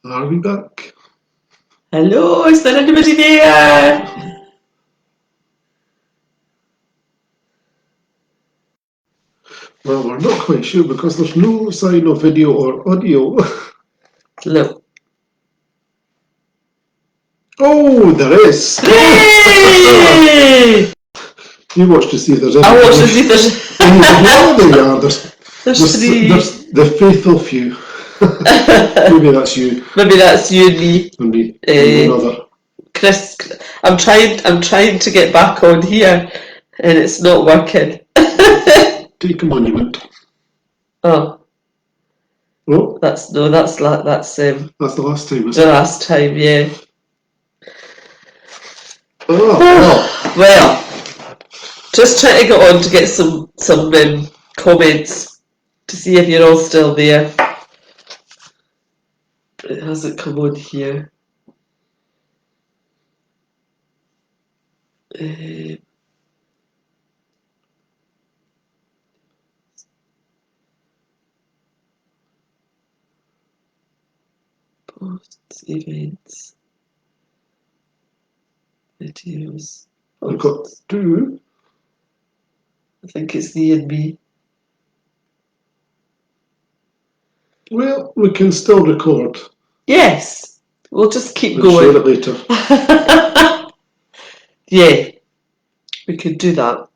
Are we back? Hello, is there anybody there? Well, we're not quite sure because there's no sign of video or audio. Look. Oh, there is! Hey! You watch to see if there's any. I watch to see if there's. Oh, there you are. There's three. There's the faithful few. Maybe that's you. Maybe that's you and me. And me. And another. Chris, I'm trying to get back on here, and it's not working. Take a monument. Oh. Oh. That's the last time. The last time, yeah. Oh. Well, just trying to get on to get some comments to see if you're all still there. It hasn't come on here. Posts, events, videos. I've got two. I think it's the and me. Well, we can still record. Yes, we'll just keep going. Share it later. Yeah, we could do that.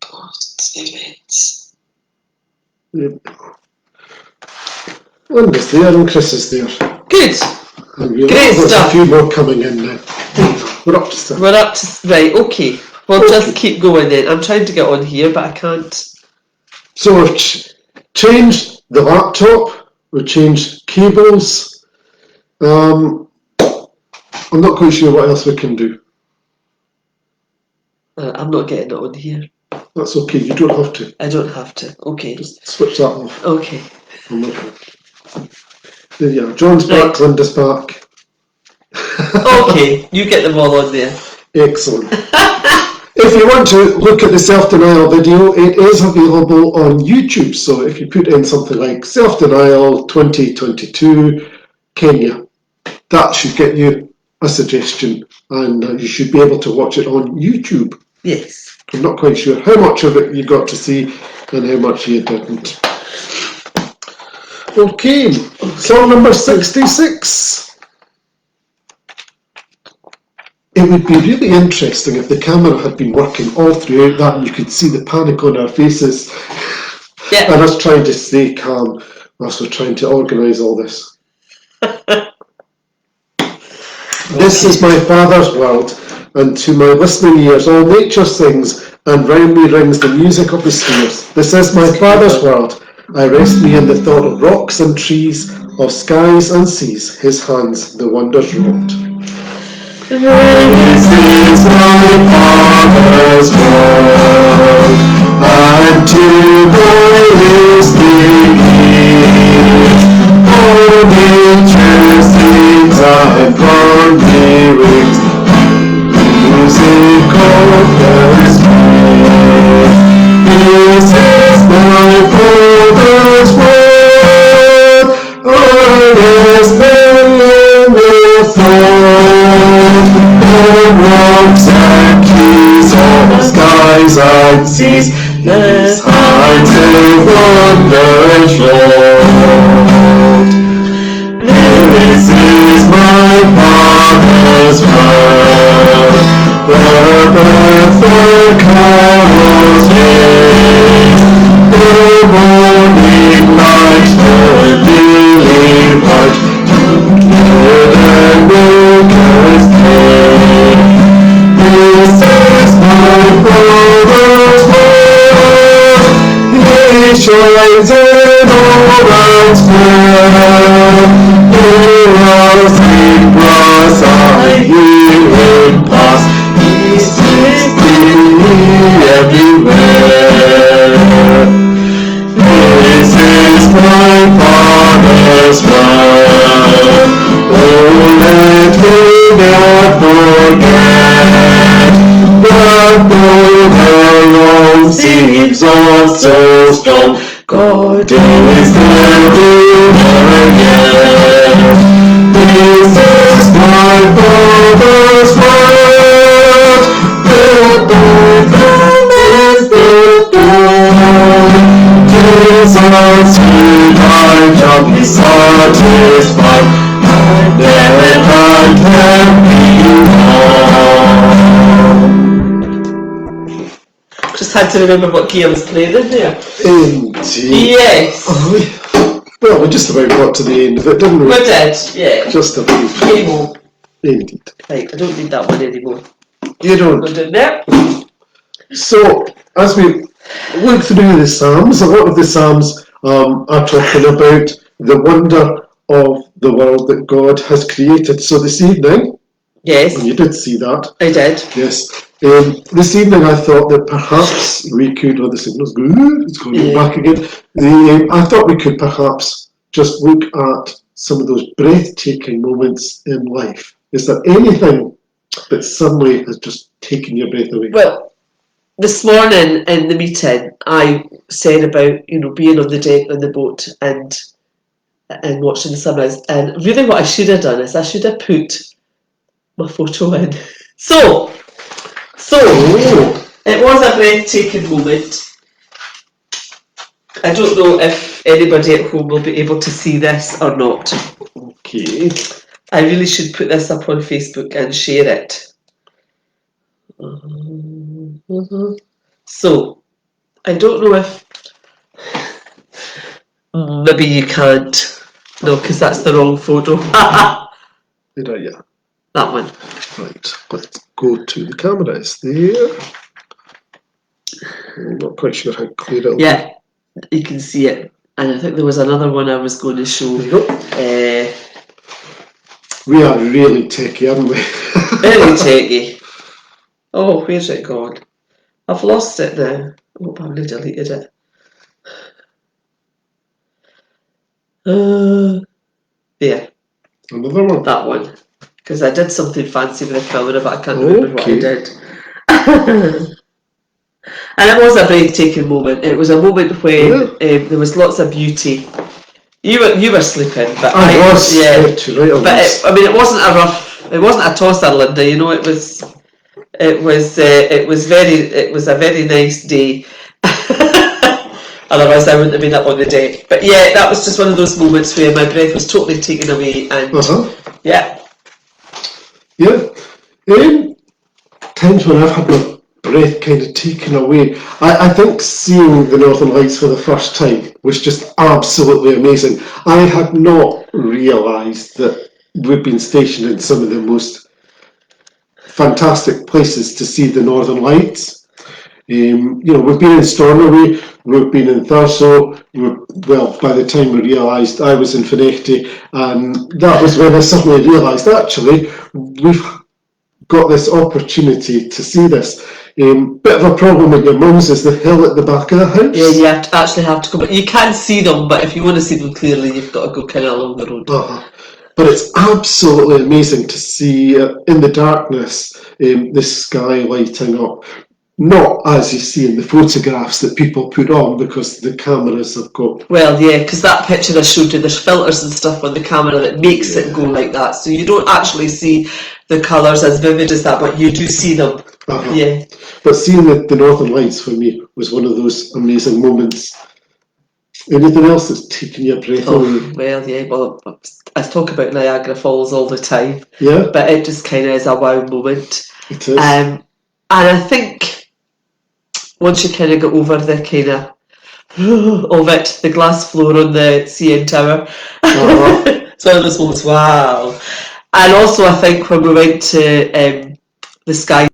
Posts, events. Yep. Linda's there and Chris is there. Good. Great stuff. A few more coming in now. We're up to stuff. Right, okay. We'll just keep going then. I'm trying to get on here, but I can't. So we've changed the laptop, we've changed cables. I'm not quite sure what else we can do. I'm not getting it on here. That's okay, you don't have to. I don't have to, okay. Just switch that off. Okay. There you are. John's back, Linda's back. Okay, you get them all on there. Excellent. If you want to look at the self-denial video, it is available on YouTube. So if you put in something like self-denial 2022 Kenya, that should get you a suggestion, and you should be able to watch it on YouTube. Yes. I'm not quite sure how much of it you got to see and how much you didn't. Okay, song number 66. It would be really interesting if the camera had been working all throughout that and you could see the panic on our faces. Yeah. And us trying to stay calm whilst we're trying to organise all this. This is my father's world, and to my listening ears all nature sings, and round me rings the music of the spheres. This is my father's world. I rest me in the thought of rocks and trees, of skies and seas, his hands the wonders wrought. This is my father's world, and to my listening ears, all nature sings and from rings, music of the spheres. This is my father's world, I rest me in the thought of rocks and keys, of skies and seas, his hands in wonders wrought. This is my father's world, where birth and carols ring, the morning light, the lily white, kid and milkers came. This is my father's world, he shines in all that's fair. Rising grass I hear him pass, he sees me everywhere. This is my father's world, oh let me not forget, that though the long seas of so strong. God is building again. This is my Father's word. Built by them is built down. Jesus, he died, shall be satisfied. And there I can be wrong. Just had to remember what key I was playing in there. Indeed. Yes. Well, we just about got to the end of it, didn't we? We did, yeah. Just about. Cable. Indeed. Right, I don't need that one anymore. You don't. We're doing there. So, as we look through the Psalms, a lot of the Psalms are talking about the wonder of the world that God has created. So this evening, Yes. and you did see that. I did. Yes. This evening I thought that perhaps we could, the signal's good, it's going to go back again. I thought we could perhaps just look at some of those breathtaking moments in life. Is there anything that suddenly has just taken your breath away? Well, this morning in the meeting, I said about, being on the deck on the boat and watching the sunrise. And really what I should have done is I should have put my photo in. So it was a breathtaking moment. I don't know if anybody at home will be able to see this or not. Okay. I really should put this up on Facebook and share it. So, I don't know if maybe you can't. No, because that's the wrong photo. Yeah. That one. Right, let's go to the camera. It's there. I'm not quite sure how clear it'll be. Yeah, you can see it. And I think there was another one I was going to show. There you go. We are really techie, aren't we? Very techie. Oh, where's it gone? I've lost it now. Oh, I've only deleted it. There. Another one. That one. Because I did something fancy with the camera, but I can't remember what I did. And it was a breathtaking moment. It was a moment when there was lots of beauty. You were sleeping, but I was. Yeah. Right, But it wasn't a rough. It wasn't a tosser, Linda. It was a very nice day. Otherwise, I wouldn't have been up on the deck. But yeah, that was just one of those moments where my breath was totally taken away, and yeah. Times when I've had my breath kind of taken away. I think seeing the Northern Lights for the first time was just absolutely amazing. I had not realised that we've been stationed in some of the most fantastic places to see the Northern Lights. We've been in Stornoway, we've been in Thurso. By the time we realised I was in Finechty, and that was when I suddenly realised actually we've got this opportunity to see this. Bit of a problem with your mum's is the hill at the back of the house. Yeah, you actually have to go. But you can see them, but if you want to see them clearly, you've got to go kind of along the road. But it's absolutely amazing to see in the darkness the sky lighting up. Not as you see in the photographs that people put on because the cameras have got... Well, yeah, because that picture I showed you, there's filters and stuff on the camera that makes it go like that. So you don't actually see the colours as vivid as that, but you do see them. Yeah. But seeing the Northern Lights for me was one of those amazing moments. Anything else that's taken your breath away? Well, yeah, I talk about Niagara Falls all the time. Yeah. But it just kind of is a wow moment. It is. And I think once you kind of get over the kind of it, the glass floor on the CN Tower. It's one of those moments, wow. And also I think when we went to the Sky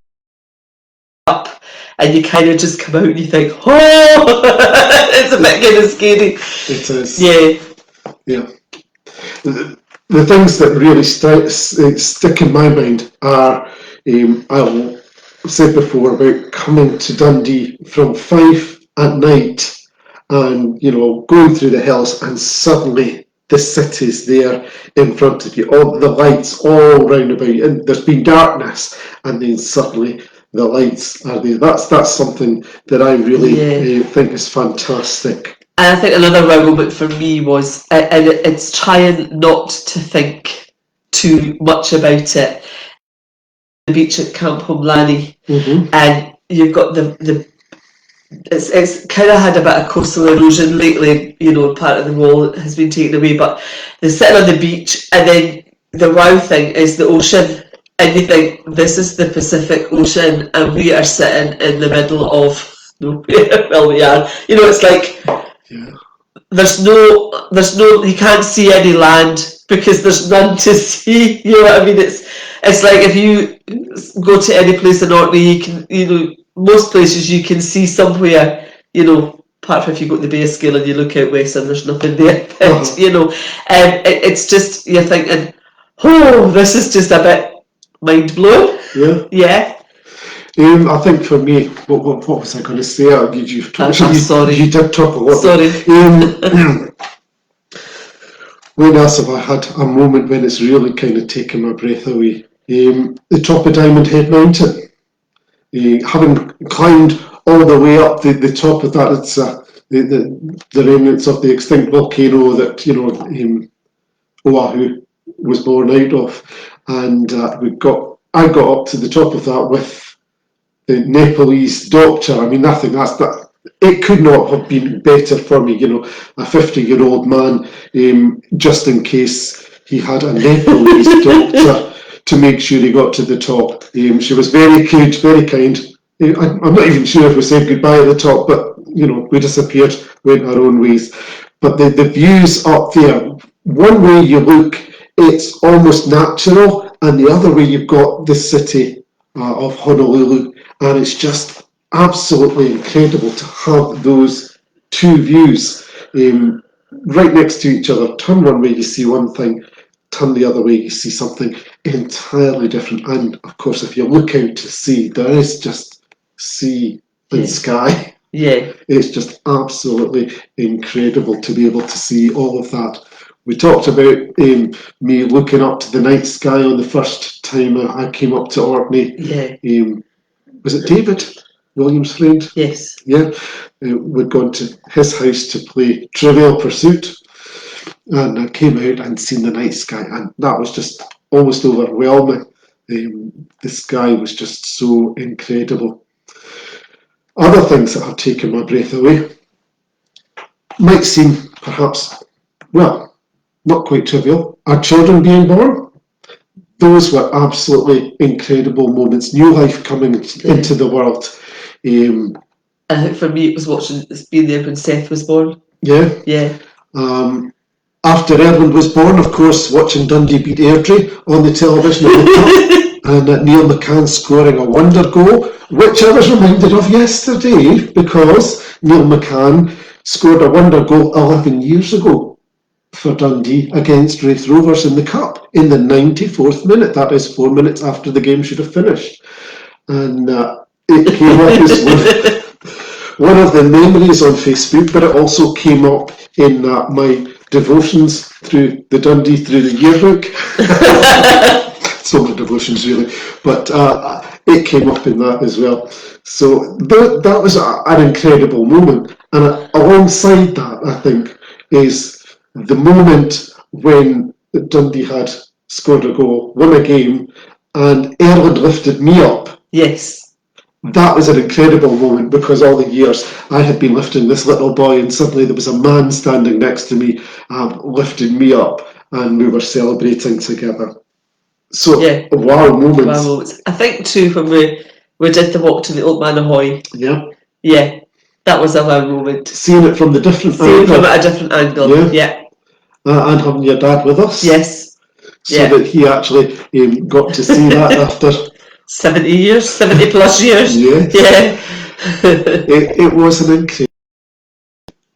Up, and you kind of just come out and you think, oh, it's a bit kind of scary. It is. Yeah. The things that really stick in my mind are, I've said before about coming to Dundee from Fife at night and, going through the hills and suddenly the city's there in front of you, all the lights all round about you, and there's been darkness, and then suddenly the lights are there. That's something that I really think is fantastic. And I think another wow moment for me was, and it's trying not to think too much about it. The beach at Camp Homlani, and you've got it's kind of had a bit of coastal erosion lately. Part of the wall has been taken away, but they're sitting on the beach, and then the wow thing is the ocean, and you think this is the Pacific Ocean, and we are sitting in the middle of nowhere. Well, we are. It's like. Yeah. There's no, you can't see any land because there's none to see. You know what I mean? It's like if you go to any place in Orkney, you can, most places you can see somewhere, apart from if you go to the Bay Scale and you look out west and there's nothing there. But, it's just, you're thinking, oh, this is just a bit mind blowing. Yeah. I think for me, what was I going to say? Sorry. You did talk a lot. Sorry. When else have I had a moment when it's really kind of taken my breath away? The top of Diamond Head Mountain. Having climbed all the way up the top of that, it's the remnants of the extinct volcano that Oahu was born out of, and I got up to the top of that with the Nepalese doctor. I mean, it could not have been better for me, a 50-year-old man, just in case he had a Nepalese doctor to make sure he got to the top. She was very good, very kind. I'm not even sure if we said goodbye at the top, but, we disappeared, went our own ways. But the views up there, one way you look, it's almost natural, and the other way you've got the city of Honolulu, and it's just absolutely incredible to have those two views right next to each other. Turn one way, you see one thing, turn the other way, you see something entirely different. And of course, if you look out to sea, there is just sea and sky. Yeah. It's just absolutely incredible to be able to see all of that. We talked about me looking up to the night sky on the first time I came up to Orkney. Yeah. Was it David, William's friend? Yes. Yeah. We'd gone to his house to play Trivial Pursuit, and I came out and seen the night sky, and that was just almost overwhelming. The sky was just so incredible. Other things that have taken my breath away might seem perhaps, well, not quite trivial. Our children being born, those were absolutely incredible moments. New life coming into the world. I think for me it was being there when Seth was born. Yeah. Yeah. After Erland was born, of course, watching Dundee beat Airdrie on the television at the cup, and Neil McCann scoring a wonder goal, which I was reminded of yesterday because Neil McCann scored a wonder goal 11 years ago for Dundee against Raith Rovers in the cup in the 94th minute. That is 4 minutes after the game should have finished. And it came up as one of the memories on Facebook, but it also came up in my devotions through the yearbook. So my devotions really, but it came up in that as well. So that was an incredible moment, and alongside that, I think, is the moment when Dundee had scored a goal, won a game, and Erland lifted me up. Yes. That was an incredible moment because all the years I had been lifting this little boy, and suddenly there was a man standing next to me, lifting me up, and we were celebrating together. So, wow moments. Wow moments. I think too when we did the walk to the Old Man Ahoy. Yeah. Yeah, that was a wow moment. Seeing it from the different angle. Seeing it from a different angle. Yeah. And having your dad with us. Yes. So that he actually got to see that after 70 plus years. Yeah. It was an incredible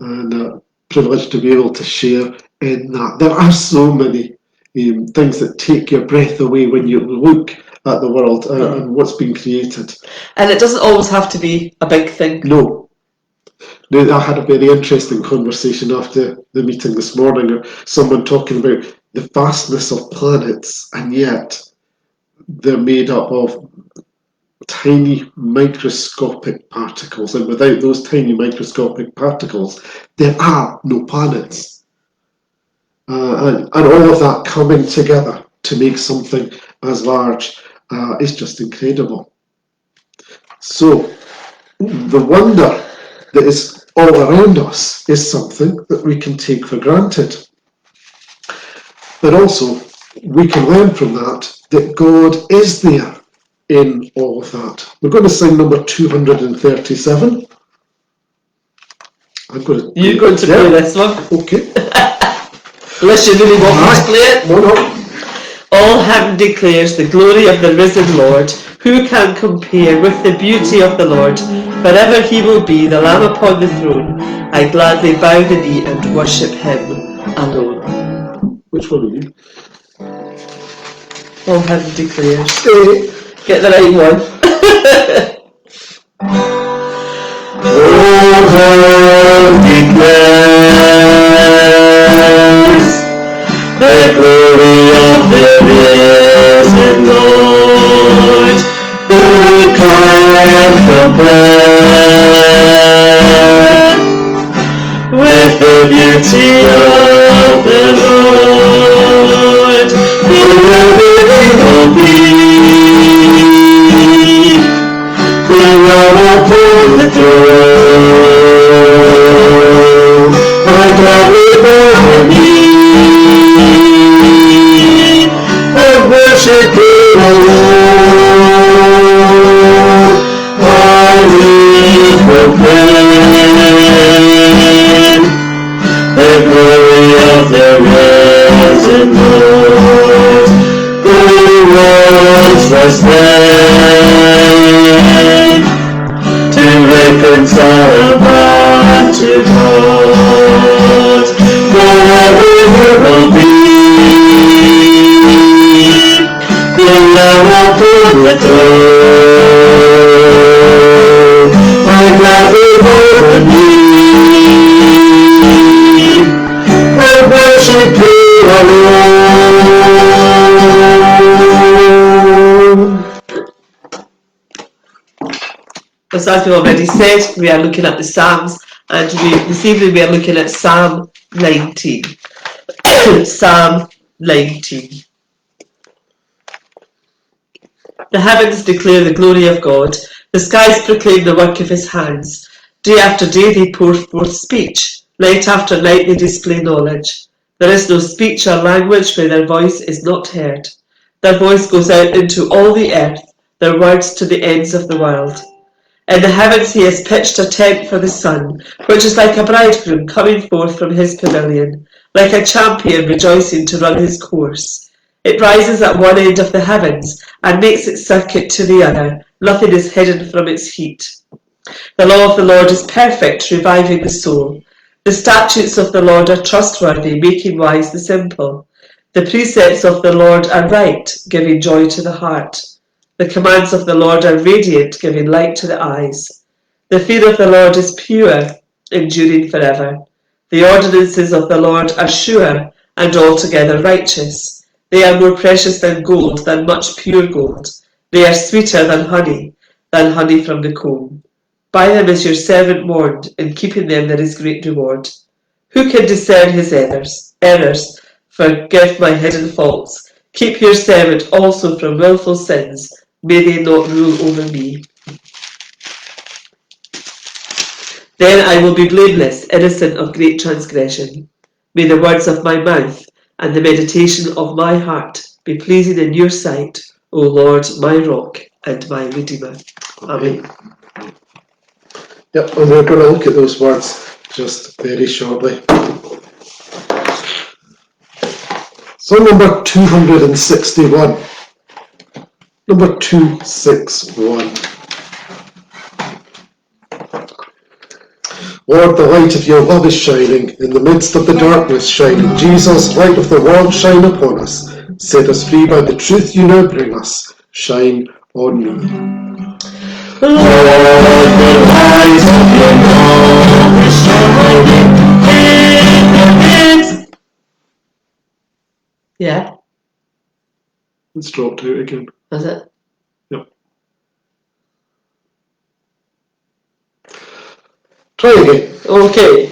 and privilege to be able to share in that. There are so many things that take your breath away when you look at the world and what's been created. And it doesn't always have to be a big thing. No. I had a very interesting conversation after the meeting this morning. Someone talking about the vastness of planets, and yet they're made up of tiny microscopic particles, and without those tiny microscopic particles, there are no planets. And all of that coming together to make something as large is just incredible. So the wonder that is all around us is something that we can take for granted. But also, we can learn from that God is there in all of that. We're going to sing number 237. You're going to play this one? Okay. Unless you really want me to play it? No. All heaven declares the glory of the risen Lord. Who can compare with the beauty of the Lord? Forever he will be the Lamb upon the throne. I gladly bow the knee and worship him alone. Which one are you? All heaven declares. Get the right one. All heaven declares the glory of the risen Lord. Who can compare with the beauty of the Lord? Forever he will be the Lamb upon the throne. I gladly bow the knee and worship him alone. I will proclaim the glory of the risen Lord, who once was slain to reconcile man to God. Forever he will be the Lamb upon the throne. I gladly bow the knee and worship him alone. As I've already said, we are looking at the Psalms, and this evening we are looking at Psalm 19. Psalm 19. The heavens declare the glory of God. The skies proclaim the work of his hands. Day after day they pour forth speech. Night after night they display knowledge. There is no speech or language where their voice is not heard. Their voice goes out into all the earth, their words to the ends of the world. In the heavens he has pitched a tent for the sun, which is like a bridegroom coming forth from his pavilion, like a champion rejoicing to run his course. It rises at one end of the heavens and makes its circuit to the other. Nothing is hidden from its heat. The law of the Lord is perfect, reviving the soul. The statutes of the Lord are trustworthy, making wise the simple. The precepts of the Lord are right, giving joy to the heart. The commands of the Lord are radiant, giving light to the eyes. The fear of the Lord is pure, enduring forever. The ordinances of the Lord are sure and altogether righteous. They are more precious than gold, than much pure gold. They are sweeter than honey from the comb. By them is your servant warned, in keeping them there is great reward. Who can discern his errors? Forgive my hidden faults. Keep your servant also from wilful sins. May they not rule over me. Then I will be blameless, innocent of great transgression. May the words of my mouth and the meditation of my heart be pleasing in your sight, O Lord, my rock and my redeemer. Amen. Yep, and we're going to look at those words just very shortly. So number 261. Number 261. Lord, the light of your love is shining, in the midst of the darkness shining. Jesus, light of the world, shine upon us. Set us free by the truth you now bring us. Shine on me. Lord, the light of your love is shining in the midst. Yeah, It's dropped out again. is it? Yep. Try again. Okay.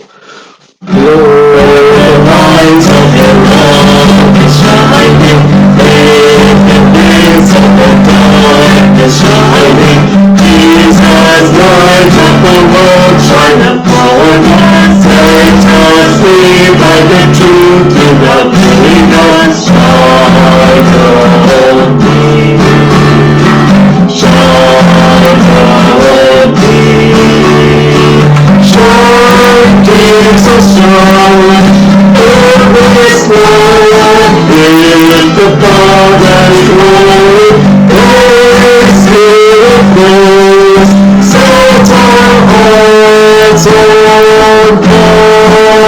The light of your love is shining, in the midst of the darkness shining. Jesus, light of the world, shine upon us. Set us free by the truth you have given us. Shine on me. Shine on me. Shine, Jesus, shine in this land, in the Father's glory. Holy Spirit, please set our hearts on fire.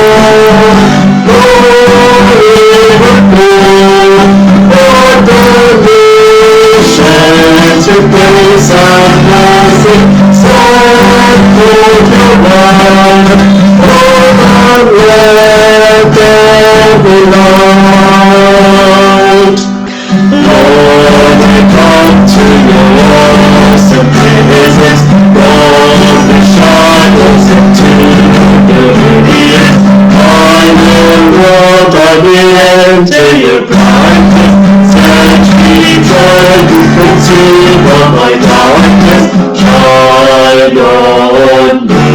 Glory before for the nations with grace and mercy. Send forth your word, and let there be light. Lord, I come to your awesome presence, from the shadows into the radiance. I will walk, I will enter your brightness. Set me where you can see all my darkness. Shine on me.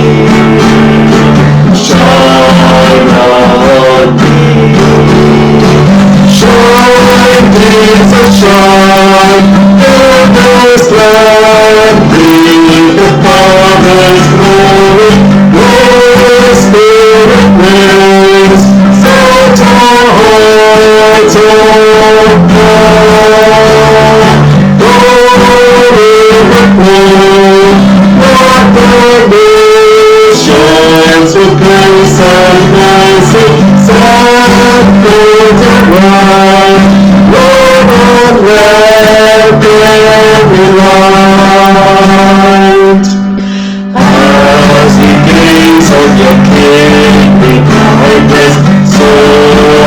Shine on me. Shine, Jesus, shine in this land. Breathe the Father's glory. Holy Spirit, raise. Set our hearts on fire. Glory before what the nations with grace and mercy. Send forth your word, Lord, and let there be light. As we gaze on your kingly brightness, so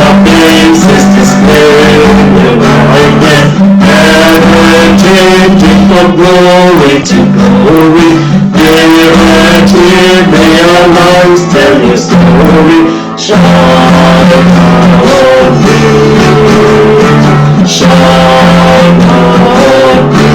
our faces display your likeness, ever changing from glory to glory. Nearer to may our lives tell your story. Shine on me. Shine on me.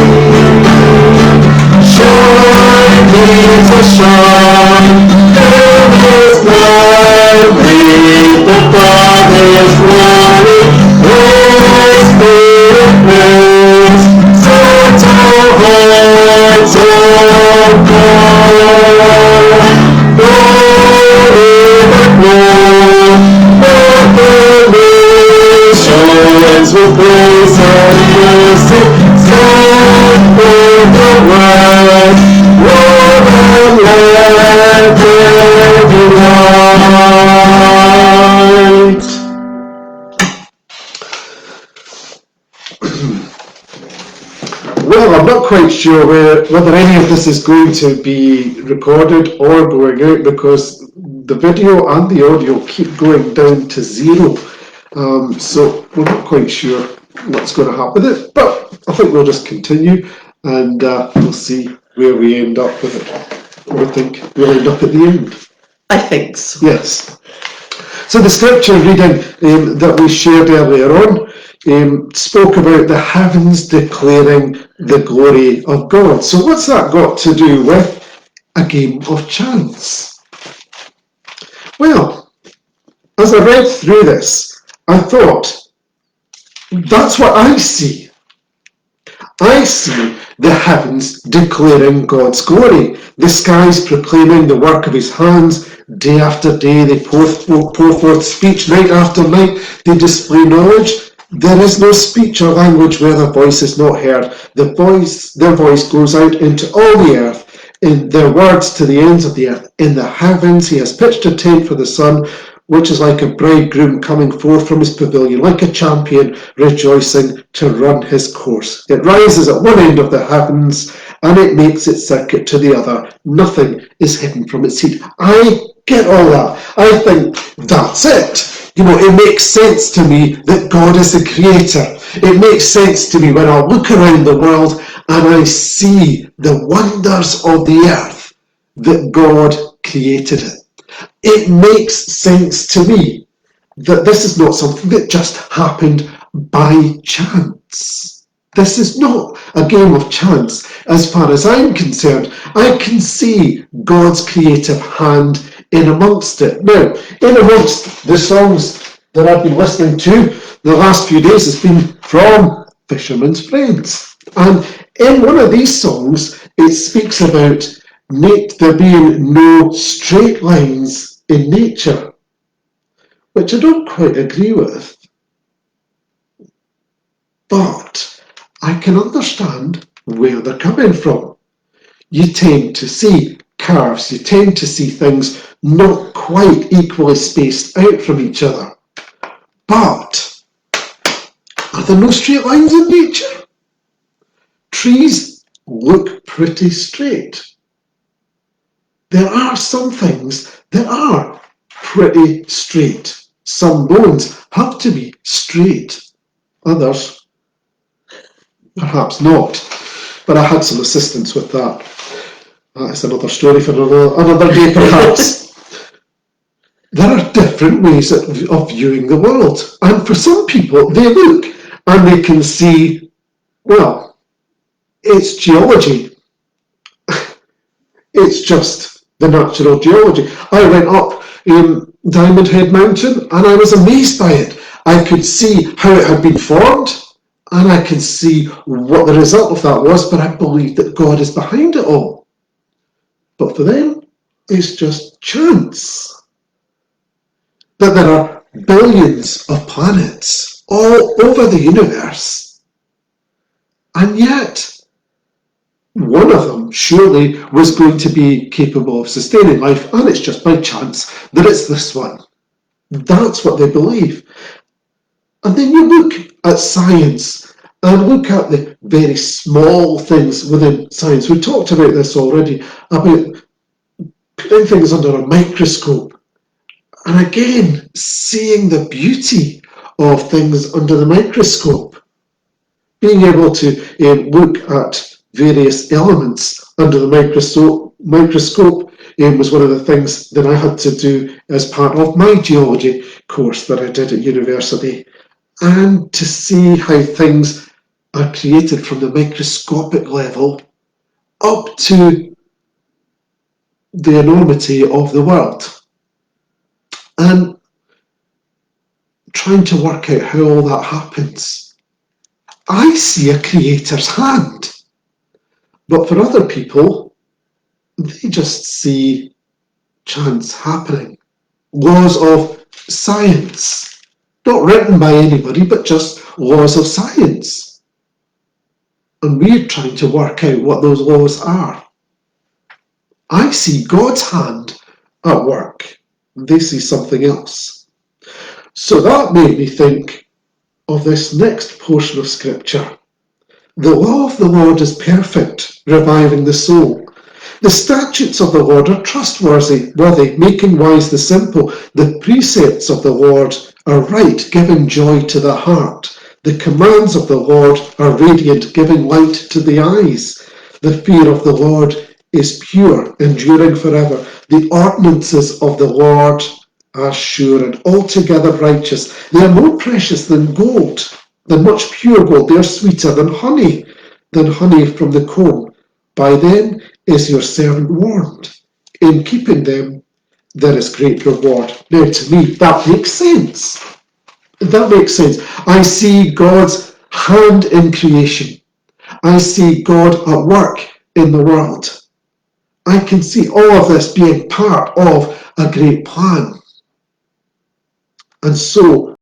Shine, Jesus, shine in this land. Breathe the Father's glory. Holy Spirit, praise. Set our hearts on fire. Glory before what the nations with grace and mercy. Send forth the word, Lord, and let there be light. Well, I'm not quite sure whether any of this is going to be recorded or going out, because the video and the audio keep going down to zero. So we're not quite sure what's going to happen with it, but I think we'll just continue, and we'll see where we end up with it. I think we'll end up at the end. I think so. Yes. So the scripture reading that we shared earlier on spoke about the heavens declaring the glory of God. So what's that got to do with a game of chance? Well, as I read through this, I thought, that's what I see. I see the heavens declaring God's glory, the skies proclaiming the work of his hands. Day after day they pour forth speech, night after night they display knowledge. There is no speech or language where their voice is not heard. Their voice goes out into all the earth, in their words to the ends of the earth. In the heavens he has pitched a tent for the sun, which is like a bridegroom coming forth from his pavilion, like a champion rejoicing to run his course. It rises at one end of the heavens, and it makes its circuit to the other. Nothing is hidden from its heat. I get all that. I think that's it. You know, it makes sense to me that God is the creator. It makes sense to me when I look around the world and I see the wonders of the earth that God created it. It makes sense to me that this is not something that just happened by chance. This is not a game of chance. As far as I'm concerned, I can see God's creative hand in amongst it. Now, in amongst the songs that I've been listening to the last few days has been from Fisherman's Friends. And in one of these songs, it speaks about there being no straight lines in nature, which I don't quite agree with. But I can understand where they're coming from. You tend to see curves, you tend to see things not quite equally spaced out from each other. But are there no straight lines in nature? Trees look pretty straight. There are some things that are pretty straight. Some bones have to be straight. Others, perhaps not. But I had some assistance with that. That is another story for another day, perhaps. There are different ways of viewing the world. And for some people, they look and they can see, well, it's geology. It's just the natural geology. I went up Diamond Head Mountain and I was amazed by it. I could see how it had been formed and I could see what the result of that was, but I believe that God is behind it all. But for them, it's just chance. That there are billions of planets all over the universe. And yet, one of them surely was going to be capable of sustaining life, and it's just by chance that it's this one. That's what they believe. And then you look at science and look at the very small things within science. We talked about this already, about putting things under a microscope. And again, seeing the beauty of things under the microscope. Being able to look at various elements under the microscope was one of the things that I had to do as part of my geology course that I did at university. And to see how things are created from the microscopic level up to the enormity of the world. And trying to work out how all that happens. I see a creator's hand. But for other people, they just see chance happening. Laws of science. Not written by anybody, but just laws of science. And we're trying to work out what those laws are. I see God's hand at work. They see something else. So that made me think of this next portion of scripture. The law of the Lord is perfect, reviving the soul. The statutes of the Lord are trustworthy, making wise the simple. The precepts of the Lord are right, giving joy to the heart. The commands of the Lord are radiant, giving light to the eyes. The fear of the Lord is pure, enduring forever. The ordinances of the Lord are sure and altogether righteous. They are more precious than gold, than much pure gold. They are sweeter than honey from the comb. By them is your servant warned. In keeping them, there is great reward. Now, to me, that makes sense. That makes sense. I see God's hand in creation. I see God at work in the world. I can see all of this being part of a great plan. And so